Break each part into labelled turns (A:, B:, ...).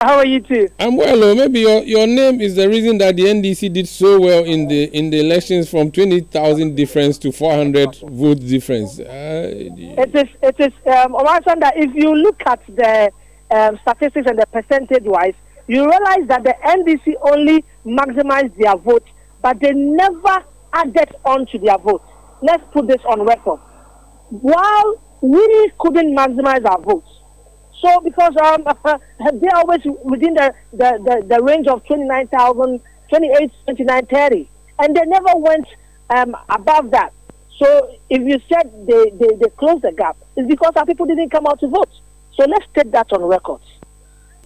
A: How are you too?
B: I'm well. Maybe your name is the reason that the NDC did so well in the elections from 20,000 difference to 400 vote difference.
A: It is Omasanda, if you look at the statistics and the percentage wise, you realize that the NDC only maximized their vote, but they never added on to their vote. Let's put this on record. While we couldn't maximize our votes, so because they're always within the range of 29,000, 28, 29, 30, and they never went above that. So if you said they closed the gap, it's because our people didn't come out to vote. So let's take that on record.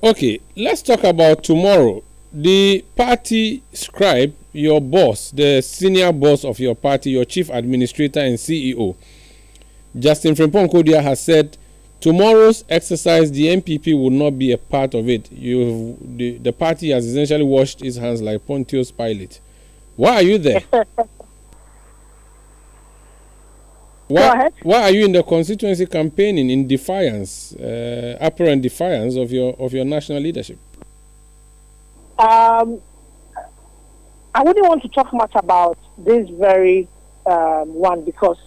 B: Okay, let's talk about tomorrow. The party scribe, your boss, the senior boss of your party, your chief administrator and CEO, Justin Frimpong Kodia, has said tomorrow's exercise, the NPP will not be a part of it. The party has essentially washed its hands like Pontius Pilate. Why are you there? Why are you in the constituency campaigning in defiance, apparent defiance of your national leadership?
A: I wouldn't want to talk much about this very one because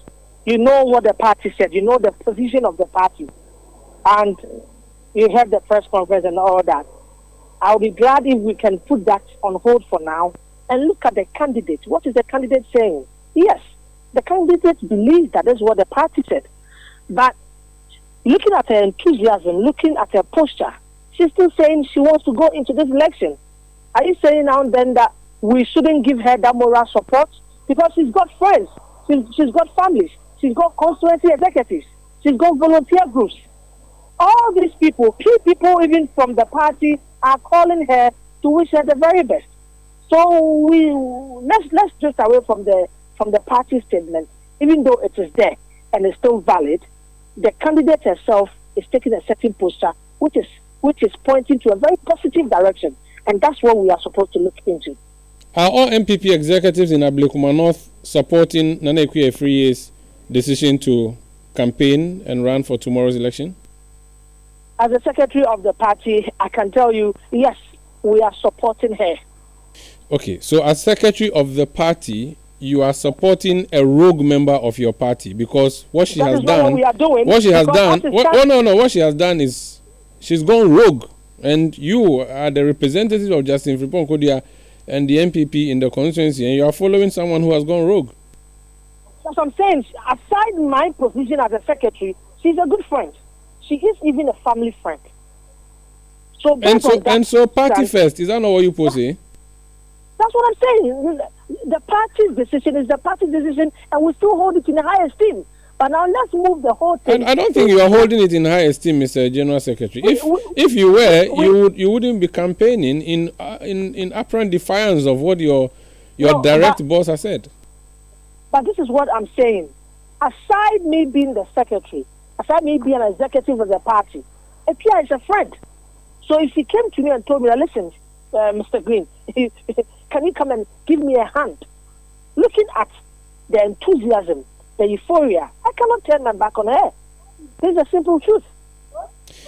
A: you know what the party said, you know the position of the party, and you have the press conference and all that. I'll be glad if we can put that on hold for now and look at the candidate. What is the candidate saying? Yes, the candidate believes that is what the party said. But looking at her enthusiasm, looking at her posture, she's still saying she wants to go into this election. Are you saying now and then that we shouldn't give her that moral support? Because she's got friends, she's got families, she's got constituency executives, she's got volunteer groups. All these people, key people even from the party, are calling her to wish her the very best. So let's drift away from the party statement, even though it is there and is still valid. The candidate herself is taking a certain posture, which is pointing to a very positive direction, and that's what we are supposed to look into.
B: Are all NPP executives in Ablekuma North supporting Nana Ekuye-Afriye's decision to campaign and run for tomorrow's election?
A: As a secretary of the party, I can tell you, yes, we are supporting her.
B: Okay, so as secretary of the party, you are supporting a rogue member of your party because what she has done. What she has done is she's gone rogue, and you are the representative of Justin Frimpong Kodia and the NPP in the constituency, and you are following someone who has gone rogue.
A: That's what I'm saying. Aside my position as a secretary, she's a good friend. She is even a family friend. So
B: party first. Is that not what you pose?
A: That's what I'm saying. The party's decision is the party's decision, and we still hold it in high esteem. But now let's move the whole thing.
B: And I don't think you are holding it in high esteem, Mr. General Secretary. If you were, you wouldn't be campaigning in apparent defiance of what your direct boss has said.
A: But this is what I'm saying. Aside me being the secretary, aside me being an executive of the party, Epia is a friend. So if he came to me and told me, listen, Mr. Green, can you come and give me a hand? Looking at the enthusiasm, the euphoria, I cannot turn my back on her. This is a simple truth.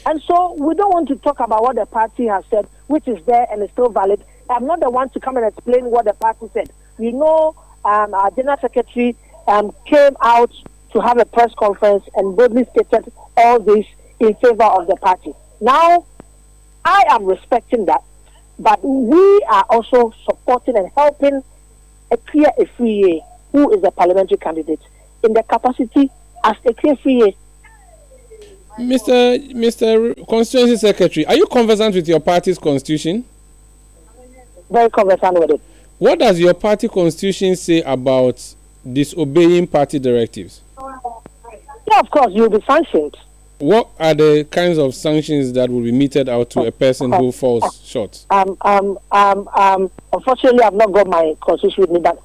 A: And so we don't want to talk about what the party has said, which is there and is still valid. I'm not the one to come and explain what the party said. You know, our General Secretary came out to have a press conference and boldly stated all this in favor of the party. Now, I am respecting that, but we are also supporting and helping Ekuye-Afriye, who is a parliamentary candidate, in the capacity as Ekuye-Afriye.
B: Mr. Constituency Secretary, are you conversant with your party's constitution?
A: Very conversant with it.
B: What does your party constitution say about disobeying party directives?
A: Yeah, of course, you'll be sanctioned.
B: What are the kinds of sanctions that will be meted out to a person who falls short?
A: Unfortunately, I've not got my constitution with me, but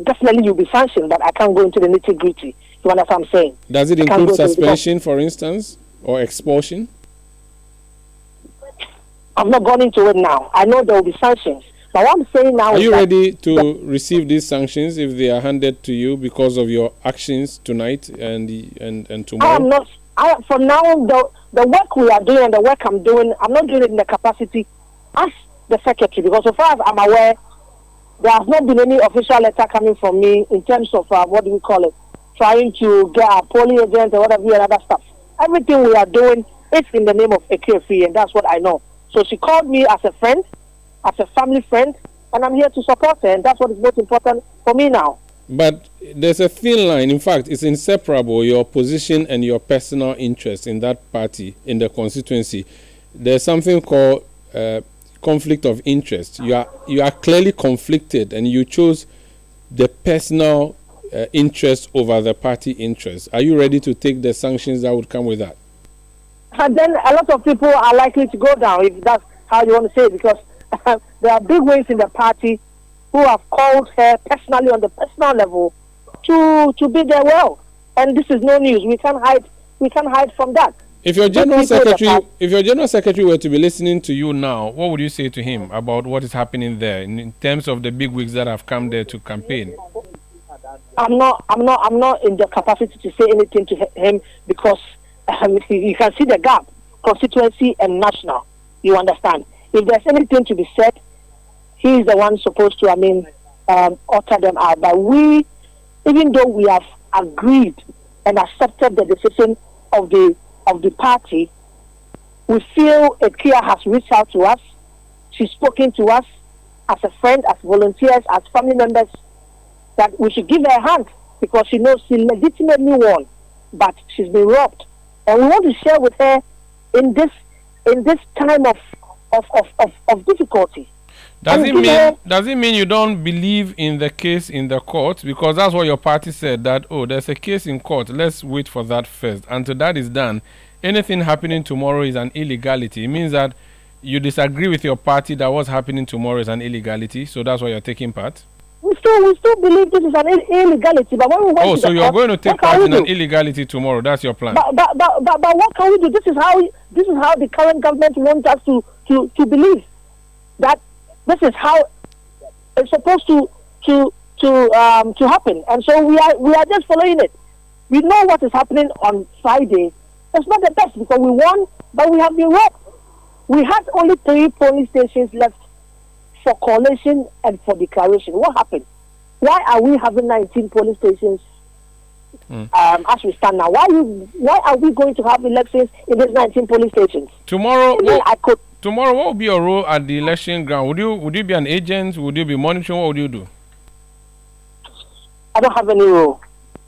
A: definitely you'll be sanctioned, but I can't go into the nitty-gritty. You understand what I'm saying?
B: Does it include suspension, for instance, or expulsion?
A: I've not gone into it now. I know there will be sanctions. But what I'm saying now
B: are you ready to receive these sanctions if they are handed to you because of your actions tonight and tomorrow?
A: For now, the work we are doing and the work I'm doing, I'm not doing it in the capacity as the secretary, because so far as I'm aware, there has not been any official letter coming from me in terms of what do we call it, trying to get a polling agent or whatever and other stuff. Everything we are doing is in the name of Ekefi, and that's what I know. So she called me as a friend, as a family friend, and I'm here to support her, and that's what is most important for me now.
B: But there's a thin line. In fact, it's inseparable, your position and your personal interest in that party, in the constituency. There's something called conflict of interest. You are clearly conflicted, and you chose the personal interest over the party interest. Are you ready to take the sanctions that would come with that?
A: And then a lot of people are likely to go down, if that's how you want to say it, because there are big wings in the party who have called her personally on the personal level to be there well. And this is no news. We can't hide from that.
B: If your general secretary were to be listening to you now, what would you say to him about what is happening there in terms of the big wigs that have come there to campaign?
A: I'm not in the capacity to say anything to him, because you can see the gap, constituency and national. You understand? If there's anything to be said, he is the one supposed to, utter them out. But we, even though we have agreed and accepted the decision of the party, we feel Ekia has reached out to us. She's spoken to us as a friend, as volunteers, as family members, that we should give her a hand, because she knows she legitimately won, but she's been robbed. And we want to share with her in this time of difficulty.
B: Does it mean you don't believe in the case in the court? Because that's what your party said, that, there's a case in court, let's wait for that first. Until that is done, anything happening tomorrow is an illegality. It means that you disagree with your party that what's happening tomorrow is an illegality, so that's why you're taking part?
A: We still believe this is an illegality, but when we went
B: so you're going to take part in an illegality tomorrow? That's your plan? But
A: what can we do? This is how the current government wants us to believe that this is how it's supposed to happen, and so we are just following it. We know what is happening on Friday. It's not the best, because we won, but we have been robbed. We had only 3 polling stations left for collation and for declaration. What happened? Why are we having 19 polling stations as we stand now? Why are we going to have elections in these 19 polling stations?
B: Tomorrow, what would be your role at the election ground? Would you be an agent? Would you be monitoring? What would you do?
A: I don't have any role.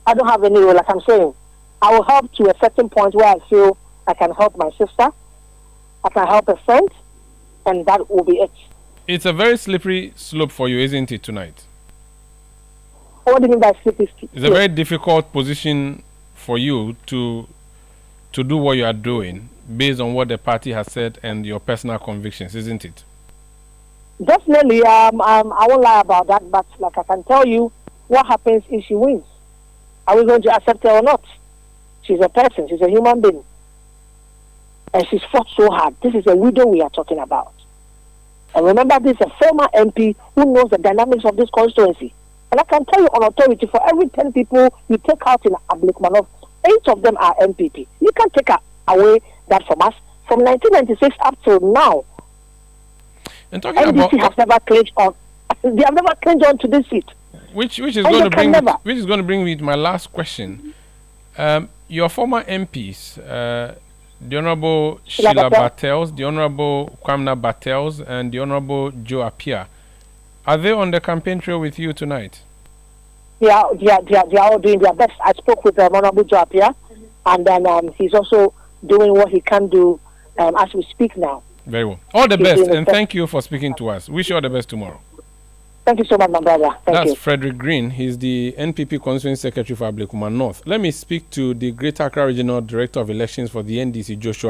A: Like I'm saying, I will help to a certain point where I feel I can help my sister, I can help a friend, and that will be it.
B: It's a very slippery slope for you, isn't it, tonight?
A: What do you mean by slippery slope?
B: It's a very difficult position for you to do what you are doing based on what the party has said and your personal convictions, isn't it?
A: Definitely. I won't lie about that, but like I can tell you, what happens if she wins? Are we going to accept her or not? She's a person. She's a human being. And she's fought so hard. This is a widow we are talking about. And remember, this is a former MP who knows the dynamics of this constituency. And I can tell you on authority, for every 10 people you take out in Ablekuma, 8 of them are NPP. You can't take away that from us. From 1996 up till now,
B: and talking
A: NDC has never clinged on. They have never clinged on to this seat.
B: Which is going to bring me to my last question. Your former MPs, the Honorable Sheila Bartels, the Honorable Kwamna Bartels, and the Honorable Joe Appiah, are they on the campaign trail with you tonight?
A: They are all doing their best. I spoke with Honorable Joe Appiah, and then he's also doing what he can do as we speak now.
B: Very well. All the best, and thank you for speaking to us. Wish you all the best tomorrow.
A: Thank you so much, my brother.
B: That's Frederick Green. He's the NPP Constituency Secretary for Ablekuma North. Let me speak to the Greater Accra Regional Director of Elections for the NDC, Joshua